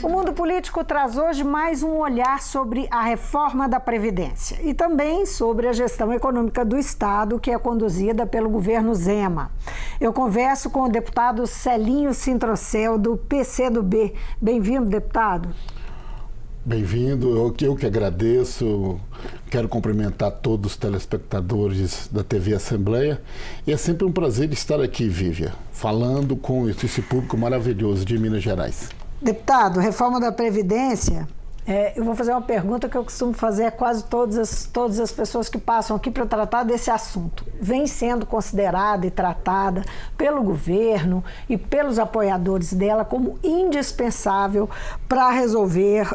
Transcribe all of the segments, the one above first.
O Mundo Político traz hoje mais um olhar sobre a reforma da Previdência e também sobre a gestão econômica do Estado, que é conduzida pelo governo Zema. Eu converso com o deputado Celinho Sintrocel, do PCdoB. Bem-vindo, deputado. Bem-vindo, eu que agradeço, quero cumprimentar todos os telespectadores da TV Assembleia e é sempre um prazer estar aqui, Vívia, falando com esse público maravilhoso de Minas Gerais. Deputado, reforma da Previdência, eu vou fazer uma pergunta que eu costumo fazer a quase todas as pessoas que passam aqui para tratar desse assunto. Vem sendo considerada e tratada pelo governo e pelos apoiadores dela como indispensável para resolver,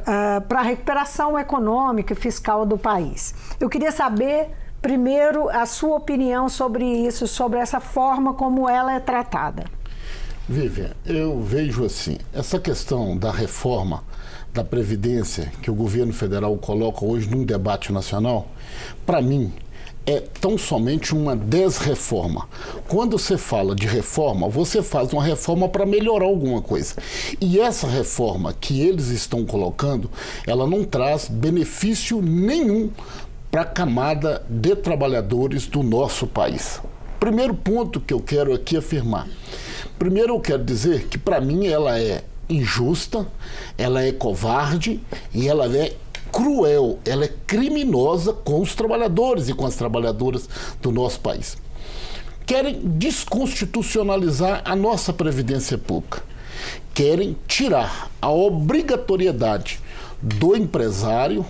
para a recuperação econômica e fiscal do país. Eu queria saber, primeiro, a sua opinião sobre isso, sobre essa forma como ela é tratada. Vivian, eu vejo assim, essa questão da reforma da Previdência que o governo federal coloca hoje num debate nacional, para mim, é tão somente uma desreforma. Quando você fala de reforma, você faz uma reforma para melhorar alguma coisa. E essa reforma que eles estão colocando, ela não traz benefício nenhum para a camada de trabalhadores do nosso país. Primeiro ponto que eu quero aqui afirmar. Primeiro eu quero dizer que para mim ela é injusta, ela é covarde e ela é cruel, ela é criminosa com os trabalhadores e com as trabalhadoras do nosso país. Querem desconstitucionalizar a nossa Previdência Pública. Querem tirar a obrigatoriedade do empresário,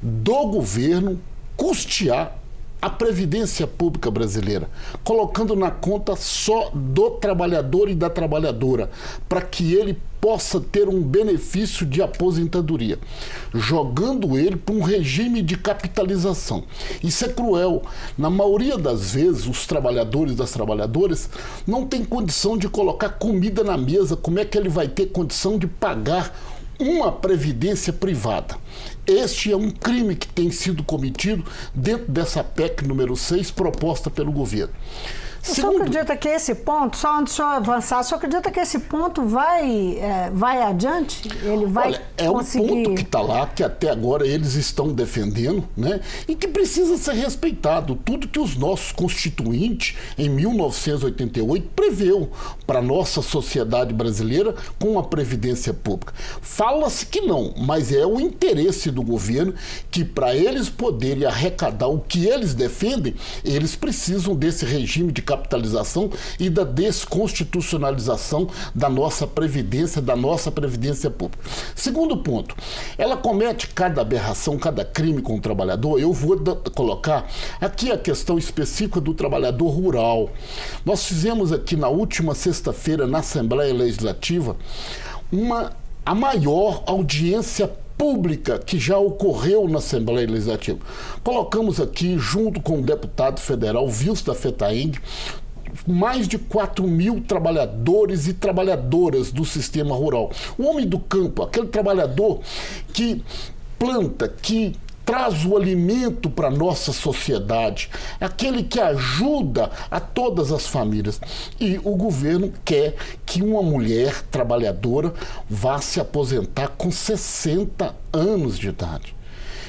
do governo, custear a Previdência Pública brasileira, colocando na conta só do trabalhador e da trabalhadora, para que ele possa ter um benefício de aposentadoria, jogando ele para um regime de capitalização. Isso é cruel. Na maioria das vezes, os trabalhadores e das trabalhadoras não têm condição de colocar comida na mesa. Como é que ele vai ter condição de pagar uma previdência privada? Este é um crime que tem sido cometido dentro dessa PEC número 6 proposta pelo governo. O senhor acredita que esse ponto, só antes do senhor avançar, o senhor acredita que esse ponto vai adiante? Ele vai conseguir... um ponto que está lá, que até agora eles estão defendendo, né? E que precisa ser respeitado. Tudo que os nossos constituintes, em 1988, preveu para a nossa sociedade brasileira com a Previdência Pública. Fala-se que não, mas é o interesse do governo que, para eles poderem arrecadar o que eles defendem, eles precisam desse regime de capitalização e da desconstitucionalização da nossa Previdência Pública. Segundo ponto, ela comete cada aberração, cada crime com o trabalhador. Eu vou colocar aqui a questão específica do trabalhador rural. Nós fizemos aqui na última sexta-feira, na Assembleia Legislativa, a maior audiência pública que já ocorreu na Assembleia Legislativa. Colocamos aqui, junto com o deputado federal Wilson da Fetaeng, mais de 4.000 trabalhadores e trabalhadoras do sistema rural. O homem do campo, aquele trabalhador que planta, que traz o alimento para a nossa sociedade, aquele que ajuda a todas as famílias. E o governo quer que uma mulher trabalhadora vá se aposentar com 60 anos de idade.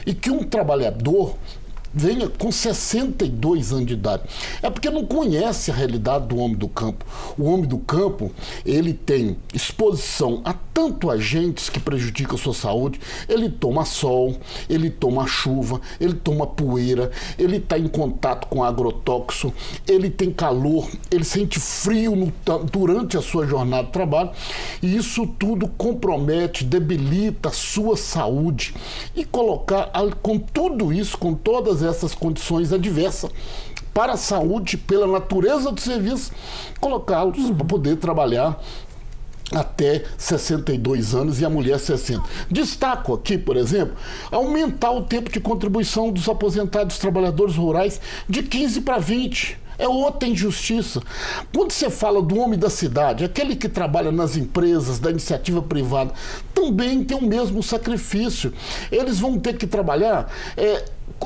E que um trabalhador venha com 62 anos de idade. É porque não conhece a realidade do homem do campo. O homem do campo, ele tem exposição a tanto agentes que prejudicam a sua saúde. Ele toma sol, ele toma chuva, ele toma poeira, ele está em contato com agrotóxico, ele tem calor, ele sente frio durante a sua jornada de trabalho. E isso tudo compromete, debilita a sua saúde. E colocar com tudo isso, com todas essas condições adversas para a saúde, pela natureza do serviço, colocá-los para poder trabalhar até 62 anos e a mulher 60. Destaco aqui, por exemplo, aumentar o tempo de contribuição dos aposentados trabalhadores rurais de 15 para 20. É outra injustiça. Quando você fala do homem da cidade, aquele que trabalha nas empresas, da iniciativa privada, também tem o mesmo sacrifício. Eles vão ter que trabalhar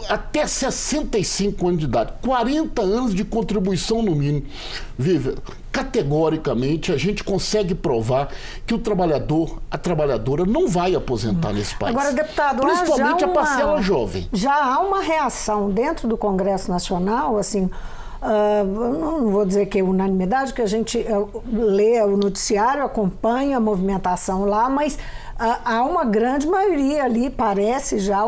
até 65 anos de idade, 40 anos de contribuição no mínimo. Viva, categoricamente a gente consegue provar que o trabalhador, a trabalhadora não vai aposentar nesse país. Agora, deputado, principalmente a parcela jovem. Já há uma reação dentro do Congresso Nacional, assim, não vou dizer que é unanimidade, que a gente lê o noticiário, acompanha a movimentação lá, mas há uma grande maioria ali, parece já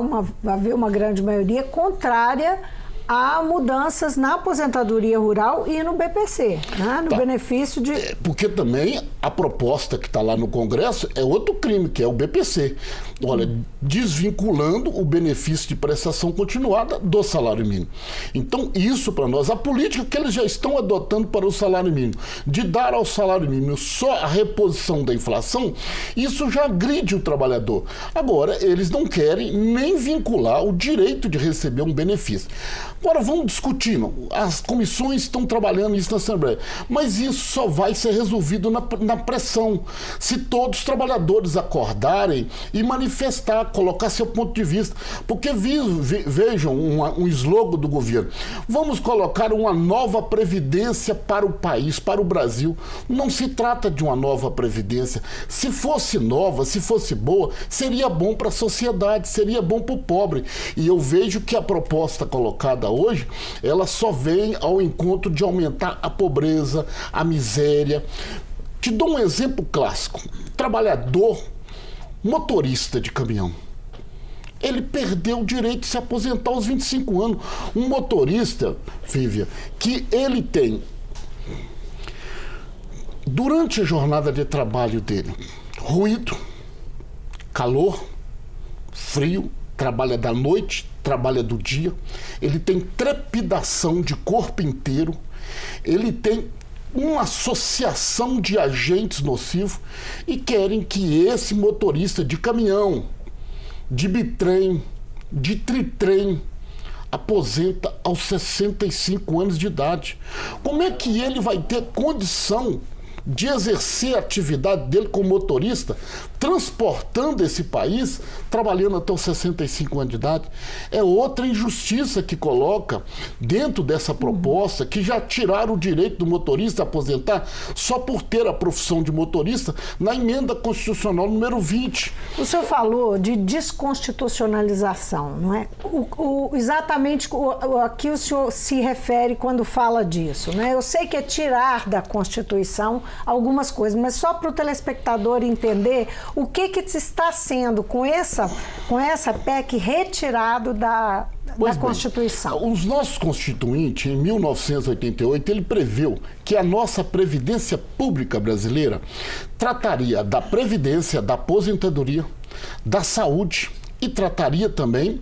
haver uma grande maioria contrária a mudanças na aposentadoria rural e no BPC, né? No benefício de... Porque também a proposta que está lá no Congresso é outro crime, que é o BPC. Olha, desvinculando o benefício de prestação continuada do salário mínimo. Então, isso para nós, a política que eles já estão adotando para o salário mínimo, de dar ao salário mínimo só a reposição da inflação, isso já agride o trabalhador. Agora, eles não querem nem vincular o direito de receber um benefício. Agora vamos discutir, as comissões estão trabalhando isso na Assembleia, mas isso só vai ser resolvido na pressão, se todos os trabalhadores acordarem e manifestar, colocar seu ponto de vista, porque vejam um slogan do governo, vamos colocar uma nova previdência para o país, para o Brasil. Não se trata de uma nova previdência, se fosse nova, se fosse boa, seria bom para a sociedade, seria bom para o pobre, e eu vejo que a proposta colocada hoje, ela só vem ao encontro de aumentar a pobreza, a miséria. Te dou um exemplo clássico. Trabalhador, motorista de caminhão. Ele perdeu o direito de se aposentar aos 25 anos. Um motorista, Fívia, que ele tem, durante a jornada de trabalho dele, ruído, calor, frio, trabalha da noite, trabalha do dia, ele tem trepidação de corpo inteiro, ele tem uma associação de agentes nocivos e querem que esse motorista de caminhão, de bitrem, de tritrem, aposenta aos 65 anos de idade. Como é que ele vai ter condição de exercer a atividade dele como motorista, transportando esse país, trabalhando até os 65 anos de idade? É outra injustiça que coloca dentro dessa proposta, que já tiraram o direito do motorista a aposentar só por ter a profissão de motorista na emenda constitucional número 20. O senhor falou de desconstitucionalização, não é? Exatamente a que o senhor se refere quando fala disso, né? Eu sei que é tirar da Constituição algumas coisas, mas só para o telespectador entender o que está sendo com essa PEC retirado da Constituição. Os nossos constituintes, em 1988, ele preveu que a nossa Previdência Pública brasileira trataria da Previdência, da aposentadoria, da saúde e trataria também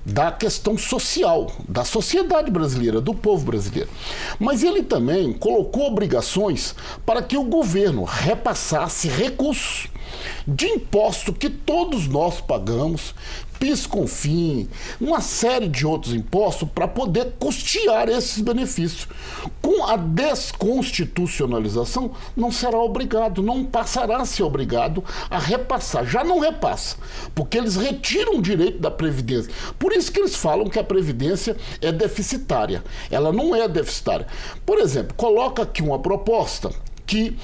da questão social, da sociedade brasileira, do povo brasileiro. Mas ele também colocou obrigações para que o governo repassasse recursos de imposto que todos nós pagamos, PIS, CONFINS, uma série de outros impostos para poder custear esses benefícios. Com a desconstitucionalização, não será obrigado, não passará a ser obrigado a repassar. Já não repassa, porque eles retiram o direito da Previdência. Por isso que eles falam que a Previdência é deficitária. Ela não é deficitária. Por exemplo, coloca aqui uma proposta que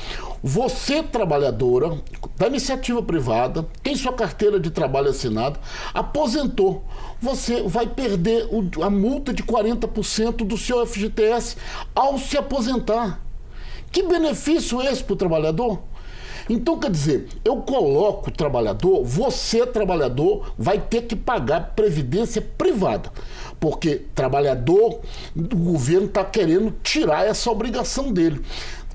você, trabalhadora da iniciativa privada, tem sua carteira de trabalho assinada, aposentou, você vai perder a multa de 40% do seu FGTS ao se aposentar. Que benefício é esse para o trabalhador? Então, quer dizer, eu coloco o trabalhador, você, trabalhador, vai ter que pagar previdência privada, porque trabalhador, o governo está querendo tirar essa obrigação dele.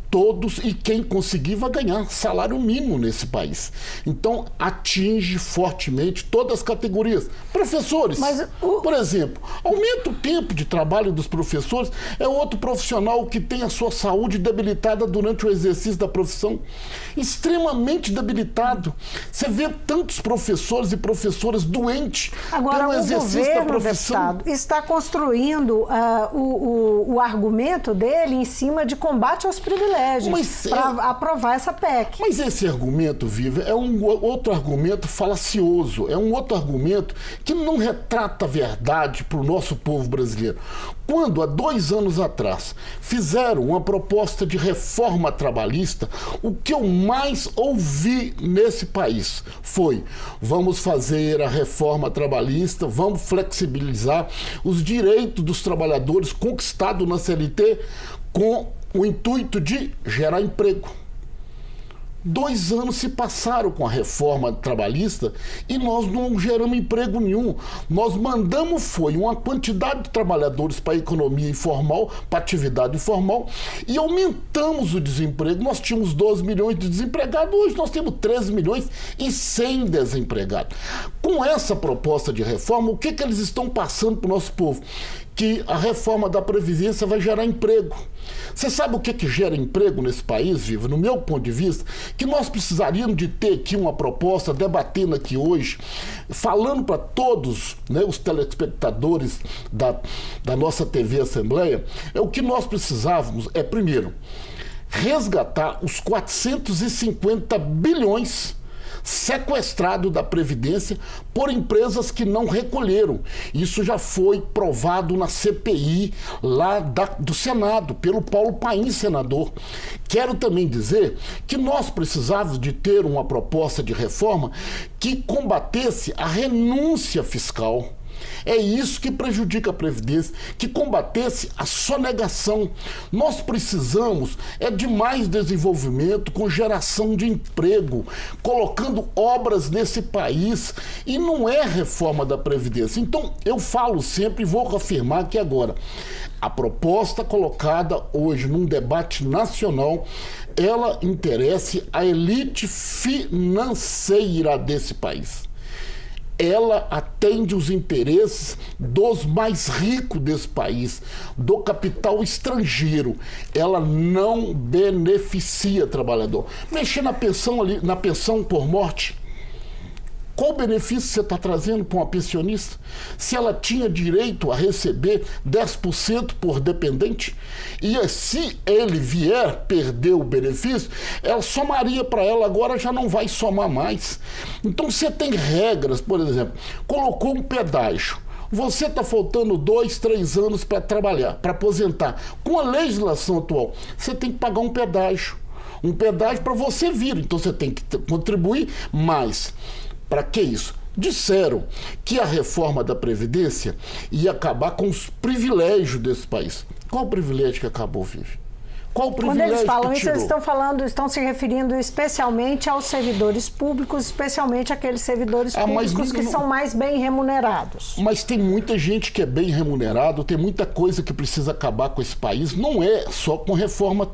Todos, e quem conseguir vai ganhar salário mínimo nesse país. Então, atinge fortemente todas as categorias. Professores, por exemplo, aumenta o tempo de trabalho dos professores, é outro profissional que tem a sua saúde debilitada durante o exercício da profissão, extremamente debilitado. Você vê tantos professores e professoras doentes pelo exercício da profissão. Agora, o governo, deputado, está construindo o argumento dele em cima de combate aos privilégios. privilégios para aprovar essa PEC. Mas esse argumento, Viva, é um outro argumento falacioso, é um outro argumento que não retrata a verdade para o nosso povo brasileiro. Quando, há 2 anos atrás, fizeram uma proposta de reforma trabalhista, o que eu mais ouvi nesse país foi: vamos fazer a reforma trabalhista, vamos flexibilizar os direitos dos trabalhadores conquistados na CLT com o intuito de gerar emprego. 2 anos se passaram com a reforma trabalhista e nós não geramos emprego nenhum. Nós mandamos uma quantidade de trabalhadores para a economia informal, para a atividade informal, e aumentamos o desemprego. Nós tínhamos 12 milhões de desempregados, hoje nós temos 13 milhões e 100 desempregados. Com essa proposta de reforma, o que eles estão passando para o nosso povo? Que a reforma da Previdência vai gerar emprego. Você sabe o que gera emprego nesse país, Viva? No meu ponto de vista, que nós precisaríamos de ter aqui uma proposta, debatendo aqui hoje, falando para todos, né, os telespectadores da nossa TV Assembleia, o que nós precisávamos é, primeiro, resgatar os 450 bilhões sequestrado da Previdência por empresas que não recolheram. Isso já foi provado na CPI lá do Senado, pelo Paulo Paim, senador. Quero também dizer que nós precisávamos de ter uma proposta de reforma que combatesse a renúncia fiscal. É isso que prejudica a Previdência, que combatesse a sonegação. Nós precisamos de mais desenvolvimento com geração de emprego, colocando obras nesse país, e não é reforma da Previdência. Então, eu falo sempre e vou afirmar aqui agora, a proposta colocada hoje num debate nacional, ela interessa à elite financeira desse país. Ela atende os interesses dos mais ricos desse país, do capital estrangeiro. Ela não beneficia o trabalhador. Mexer na pensão ali, na pensão por morte, qual benefício você está trazendo para uma pensionista? Se ela tinha direito a receber 10% por dependente, e se ele vier perder o benefício, ela somaria para ela, agora já não vai somar mais. Então você tem regras, por exemplo, colocou um pedágio. Você está faltando 2, 3 anos para trabalhar, para aposentar. Com a legislação atual, você tem que pagar um pedágio. Um pedágio para você vir, então você tem que contribuir mais. Para que isso? Disseram que a reforma da Previdência ia acabar com os privilégios desse país. Qual o privilégio que acabou, Vivi? Qual o privilégio? Quando eles falam que isso, eles estão se referindo especialmente aos servidores públicos, especialmente aqueles servidores públicos que são mais bem remunerados. Mas tem muita gente que é bem remunerado, tem muita coisa que precisa acabar com esse país, não é só com reforma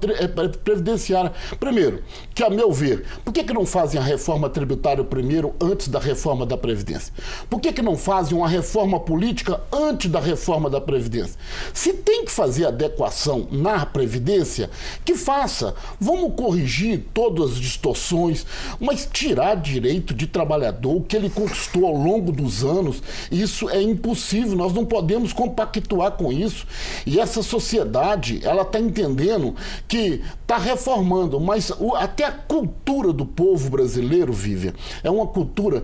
previdenciária. Primeiro, que a meu ver, por que não fazem a reforma tributária primeiro, antes da reforma da Previdência? Por que não fazem uma reforma política antes da reforma da Previdência? Se tem que fazer adequação na Previdência, que faça. Vamos corrigir todas as distorções, mas tirar direito de trabalhador, o que ele conquistou ao longo dos anos, isso é impossível, nós não podemos compactuar com isso. E essa sociedade, ela está entendendo que está reformando, mas até a cultura do povo brasileiro, Vivian, é uma cultura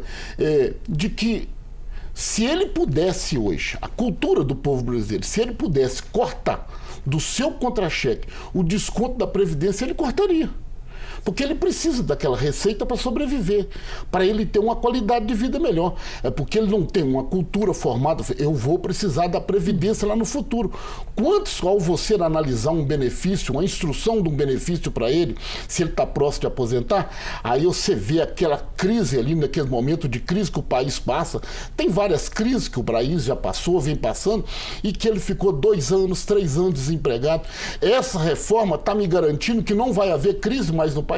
de que se ele pudesse hoje, a cultura do povo brasileiro, se ele pudesse cortar do seu contra-cheque o desconto da Previdência, ele cortaria. Porque ele precisa daquela receita para sobreviver, para ele ter uma qualidade de vida melhor. É porque ele não tem uma cultura formada, eu vou precisar da Previdência lá no futuro. Quantos, ao você analisar um benefício, uma instrução de um benefício para ele, se ele está próximo de aposentar, aí você vê aquela crise ali, naquele momento de crise que o país passa. Tem várias crises que o país já passou, vem passando, e que ele ficou 2 anos, 3 anos desempregado. Essa reforma está me garantindo que não vai haver crise mais no país.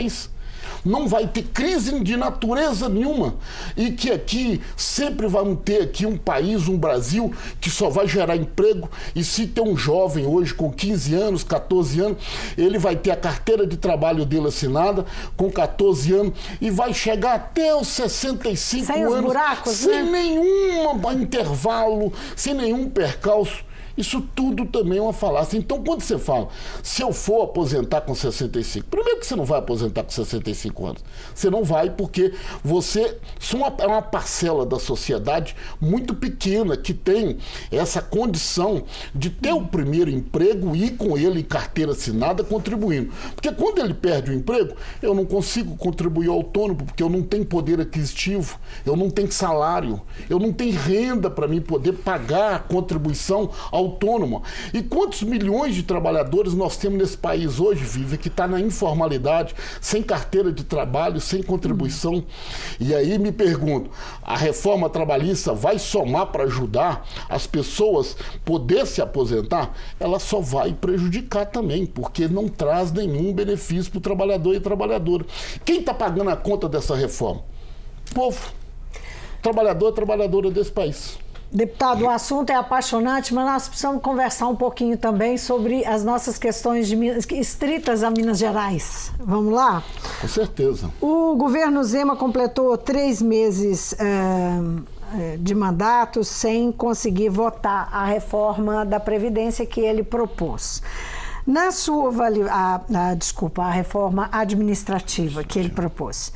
Não vai ter crise de natureza nenhuma, e que aqui sempre vamos ter aqui um país, um Brasil que só vai gerar emprego. E se tem um jovem hoje com 15 anos, 14 anos, ele vai ter a carteira de trabalho dele assinada com 14 anos e vai chegar até os 65 sem anos os buracos, sem né? nenhum intervalo, sem nenhum percalço. Isso tudo também é uma falácia. Então, quando você fala, se eu for aposentar com 65, primeiro que você não vai aposentar com 65 anos. Você não vai porque você é uma parcela da sociedade muito pequena que tem essa condição de ter o primeiro emprego e ir com ele em carteira assinada contribuindo. Porque quando ele perde o emprego, eu não consigo contribuir autônomo, porque eu não tenho poder aquisitivo, eu não tenho salário, eu não tenho renda para mim poder pagar a contribuição autônoma. E quantos milhões de trabalhadores nós temos nesse país hoje, Vivian, que está na informalidade, sem carteira de trabalho, sem contribuição? E aí me pergunto, a reforma trabalhista vai somar para ajudar as pessoas poder se aposentar? Ela só vai prejudicar também, porque não traz nenhum benefício para o trabalhador e trabalhadora. Quem está pagando a conta dessa reforma? O povo. Trabalhador e trabalhadora desse país. Deputado, o assunto é apaixonante, mas nós precisamos conversar um pouquinho também sobre as nossas questões estritas a Minas Gerais. Vamos lá? Com certeza. O governo Zema completou 3 meses de mandato sem conseguir votar a reforma da Previdência que ele propôs. Na sua a reforma administrativa que ele propôs,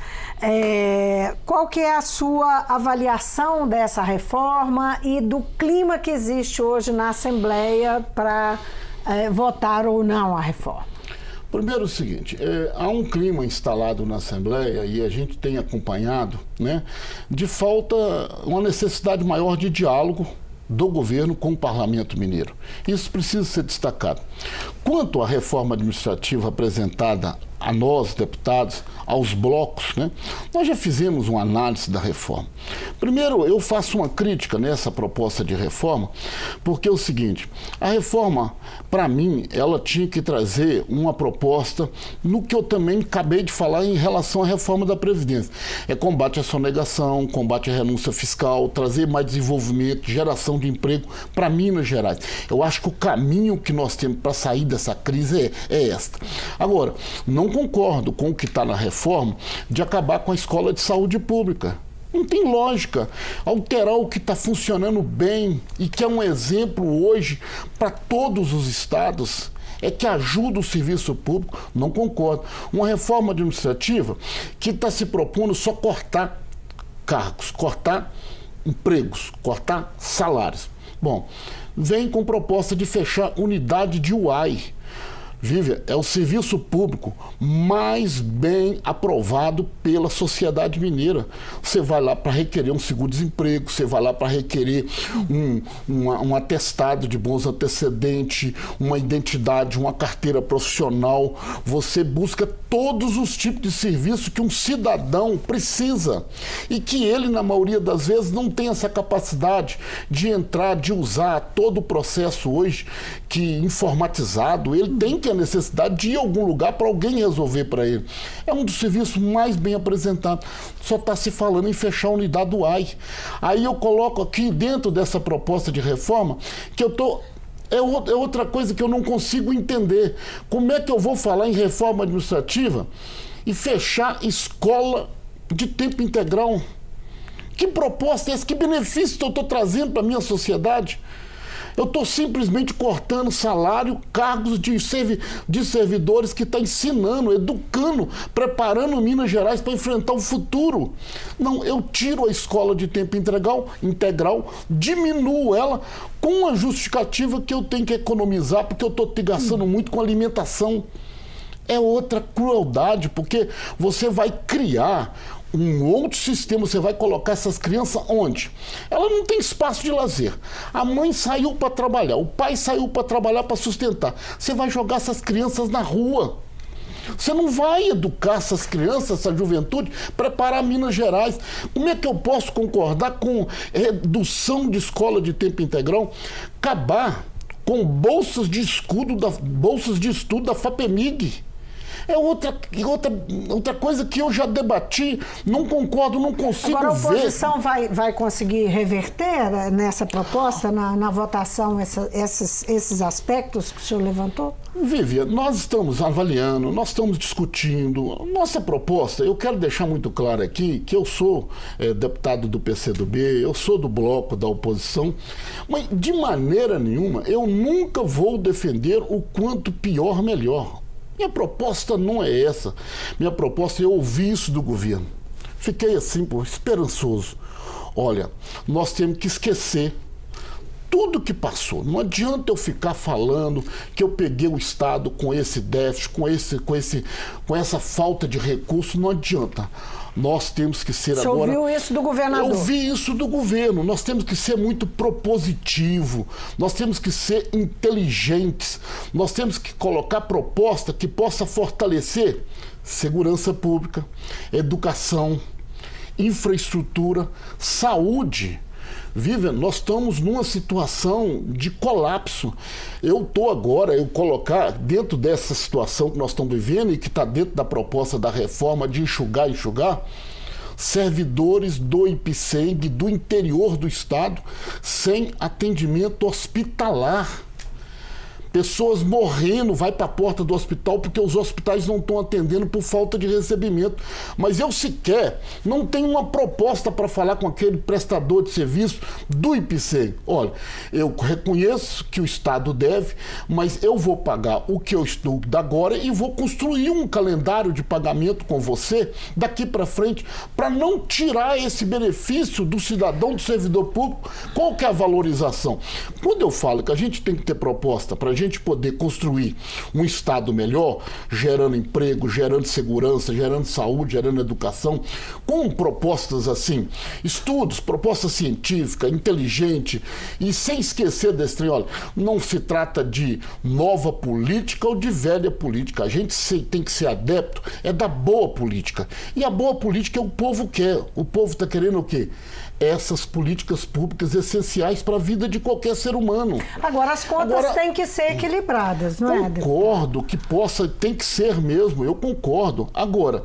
qual que é a sua avaliação dessa reforma e do clima que existe hoje na Assembleia para votar ou não a reforma? Primeiro é o seguinte, há um clima instalado na Assembleia e a gente tem acompanhado, né, de falta, uma necessidade maior de diálogo do governo com o Parlamento Mineiro. Isso precisa ser destacado. Quanto à reforma administrativa apresentada a nós, deputados, aos blocos, né, nós já fizemos uma análise da reforma. Primeiro, eu faço uma crítica nessa proposta de reforma, porque é o seguinte, a reforma, para mim, ela tinha que trazer uma proposta no que eu também acabei de falar em relação à reforma da Previdência. É combate à sonegação, combate à renúncia fiscal, trazer mais desenvolvimento, geração de emprego para Minas Gerais. Eu acho que o caminho que nós temos para sair dessa crise é esta. Agora, não concordo com o que está na reforma de acabar com a escola de saúde pública. Não tem lógica alterar o que está funcionando bem e que é um exemplo hoje para todos os estados, é que ajuda o serviço público. Não concordo. Uma reforma administrativa que está se propondo só cortar cargos, cortar empregos, cortar salários. Bom, vem com proposta de fechar unidade de UAI. Vivian, é o serviço público mais bem aprovado pela sociedade mineira. Você vai lá para requerer um seguro-desemprego, você vai lá para requerer um atestado de bons antecedentes, uma identidade, uma carteira profissional. Você busca todos os tipos de serviço que um cidadão precisa e que ele, na maioria das vezes, não tem essa capacidade de entrar, de usar todo o processo hoje que informatizado. Ele tem que a necessidade de ir a algum lugar para alguém resolver para ele. É um dos serviços mais bem apresentados. Só está se falando em fechar a unidade do AI. Aí eu coloco aqui dentro dessa proposta de reforma que eu estou... É outra coisa que eu não consigo entender. Como é que eu vou falar em reforma administrativa e fechar escola de tempo integral? Que proposta é essa? Que benefício eu estou trazendo para a minha sociedade? Eu estou simplesmente cortando salário, cargos de servidores que estão ensinando, educando, preparando Minas Gerais para enfrentar o futuro. Não, eu tiro a escola de tempo integral, diminuo ela com uma justificativa que eu tenho que economizar, porque eu estou gastando muito com alimentação. É outra crueldade, porque você vai criar um outro sistema, você vai colocar essas crianças onde? Ela não tem espaço de lazer. A mãe saiu para trabalhar, o pai saiu para trabalhar para sustentar. Você vai jogar essas crianças na rua. Você não vai educar essas crianças, essa juventude, preparar Minas Gerais. Como é que eu posso concordar com redução de escola de tempo integral? Acabar com bolsas de estudo da FAPEMIG. é outra coisa que eu já debati, não concordo, não consigo ver. Agora a oposição vai conseguir reverter nessa proposta, na votação, esses aspectos que o senhor levantou? Vivian, nós estamos avaliando, nós estamos discutindo. Nossa proposta, eu quero deixar muito claro aqui que eu sou deputado do PCdoB, eu sou do bloco da oposição, mas de maneira nenhuma eu nunca vou defender o quanto pior, melhor. Minha proposta não é essa. Minha proposta é ouvir isso do governo. Fiquei assim, esperançoso. Olha, nós temos que esquecer tudo que passou. Não adianta eu ficar falando que eu peguei o Estado com esse déficit, com essa falta de recurso. Não adianta. Nós temos que ser agora... Você ouviu isso do governador? Eu ouvi isso do governo. Nós temos que ser muito propositivo. Nós temos que ser inteligentes. Nós temos que colocar proposta que possa fortalecer segurança pública, educação, infraestrutura, saúde. Vivian, nós estamos numa situação de colapso. Eu colocar dentro dessa situação que nós estamos vivendo e que está dentro da proposta da reforma de enxugar, servidores do IPSENG do interior do estado sem atendimento hospitalar. Pessoas morrendo, vai para a porta do hospital porque os hospitais não estão atendendo por falta de recebimento. Mas eu sequer não tenho uma proposta para falar com aquele prestador de serviço do IPCEI. Olha, eu reconheço que o Estado deve, mas eu vou pagar o que eu estudo agora e vou construir um calendário de pagamento com você daqui para frente para não tirar esse benefício do cidadão, do servidor público. Qual que é a valorização? Quando eu falo que a gente tem que ter proposta para a gente poder construir um Estado melhor, gerando emprego, gerando segurança, gerando saúde, gerando educação, com propostas assim, estudos, proposta científica, inteligente, e sem esquecer desse trem, olha, não se trata de nova política ou de velha política. A gente tem que ser adepto da boa política. E a boa política é o povo quer. O povo está querendo o quê? Essas políticas públicas essenciais para a vida de qualquer ser humano. Agora, as contas têm que ser equilibradas, não é? Concordo que tem que ser mesmo, eu concordo. Agora,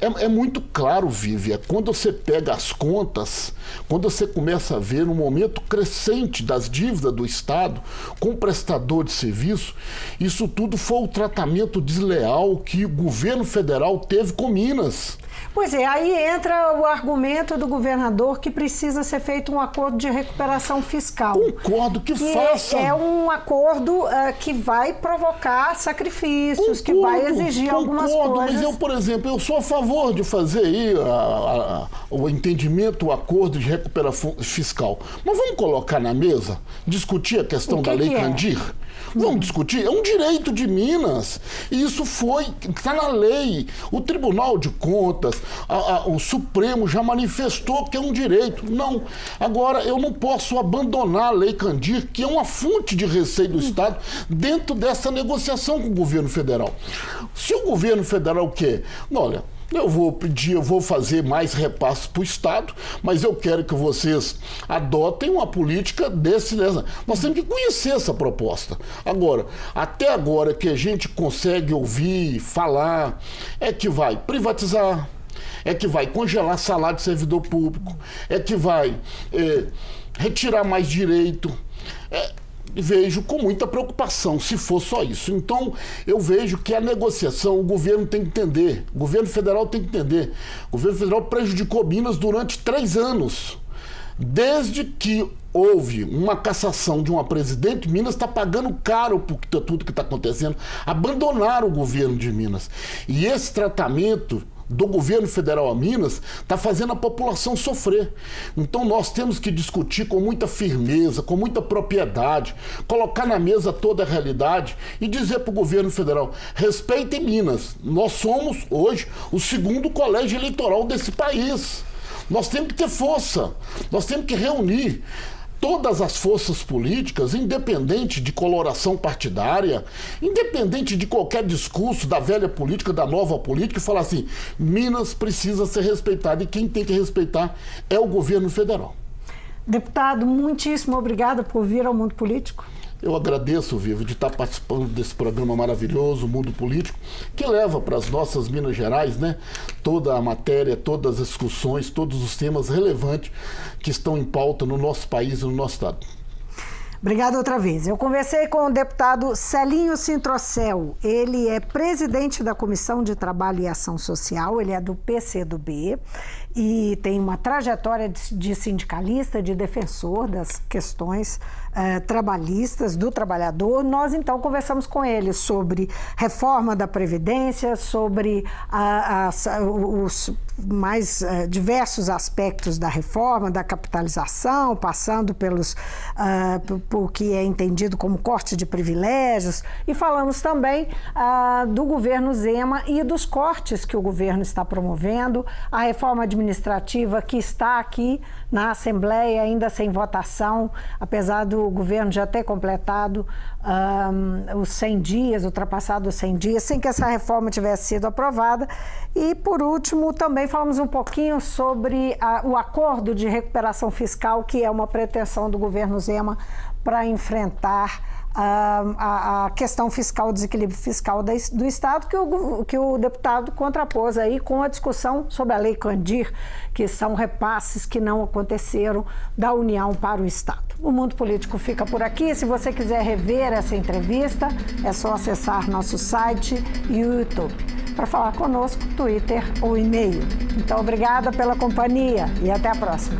é muito claro, Vivian, quando você pega as contas, quando você começa a ver um momento crescente das dívidas do Estado com o prestador de serviço, isso tudo foi o tratamento desleal que o governo federal teve com Minas. Pois é, aí entra o argumento do governador que precisa ser feito um acordo de recuperação fiscal. Concordo que faça. É um acordo que vai provocar sacrifícios, que vai exigir algumas coisas. Mas eu, por exemplo, eu sou a favor de fazer aí o entendimento, o acordo de recuperação fiscal. Mas vamos colocar na mesa, discutir a questão da Lei Candir? Vamos discutir? É um direito de Minas. E isso está na lei. O Tribunal de Contas, o Supremo já manifestou que é um direito. Não. Agora, eu não posso abandonar a Lei Candir, que é uma fonte de receita do Estado, dentro dessa negociação com o governo federal. Se o governo federal quer, olha, eu vou fazer mais repassos para o Estado, mas eu quero que vocês adotem uma política dessa. Nós temos que conhecer essa proposta. Agora, até agora que a gente consegue ouvir, falar, é que vai privatizar, é que vai congelar salário de servidor público, é que vai retirar mais direito. Vejo com muita preocupação, se for só isso. Então, eu vejo que a negociação, o governo tem que entender, o governo federal tem que entender. O governo federal prejudicou Minas durante 3 anos. Desde que houve uma cassação de uma presidente, Minas está pagando caro por tudo que está acontecendo. Abandonaram o governo de Minas. E esse tratamento do governo federal a Minas está fazendo a população sofrer. Então nós temos que discutir com muita firmeza, com muita propriedade, colocar na mesa toda a realidade e dizer para o governo federal: respeitem Minas, nós somos hoje o 2º colégio eleitoral desse país. Nós temos que ter força, nós temos que reunir todas as forças políticas, independente de coloração partidária, independente de qualquer discurso da velha política, da nova política, e falar assim: Minas precisa ser respeitada e quem tem que respeitar é o governo federal. Deputado, muitíssimo obrigada por vir ao Mundo Político. Eu agradeço, Vivo, de estar participando desse programa maravilhoso, Mundo Político, que leva para as nossas Minas Gerais, né, toda a matéria, todas as discussões, todos os temas relevantes que estão em pauta no nosso país e no nosso estado. Obrigada outra vez. Eu conversei com o deputado Celinho Sintrocel. Ele é presidente da Comissão de Trabalho e Ação Social, ele é do PCdoB e tem uma trajetória de sindicalista, de defensor das questões trabalhistas, do trabalhador. Nós, então, conversamos com ele sobre reforma da Previdência, sobre os mais diversos aspectos da reforma, da capitalização, passando por que é entendido como corte de privilégios, e falamos também do governo Zema e dos cortes que o governo está promovendo, a reforma administrativa que está aqui na Assembleia ainda sem votação, apesar do governo já ter completado os 100 dias, ultrapassado os 100 dias, sem que essa reforma tivesse sido aprovada. E, por último, também falamos um pouquinho sobre o acordo de recuperação fiscal, que é uma pretensão do governo Zema para enfrentar a questão fiscal, o desequilíbrio fiscal do Estado, que o deputado contrapôs aí com a discussão sobre a Lei Candir, que são repasses que não aconteceram da União para o Estado. O Mundo Político fica por aqui. Se você quiser rever essa entrevista, é só acessar nosso site e o YouTube. Para falar conosco, Twitter ou e-mail. Então, obrigada pela companhia e até a próxima.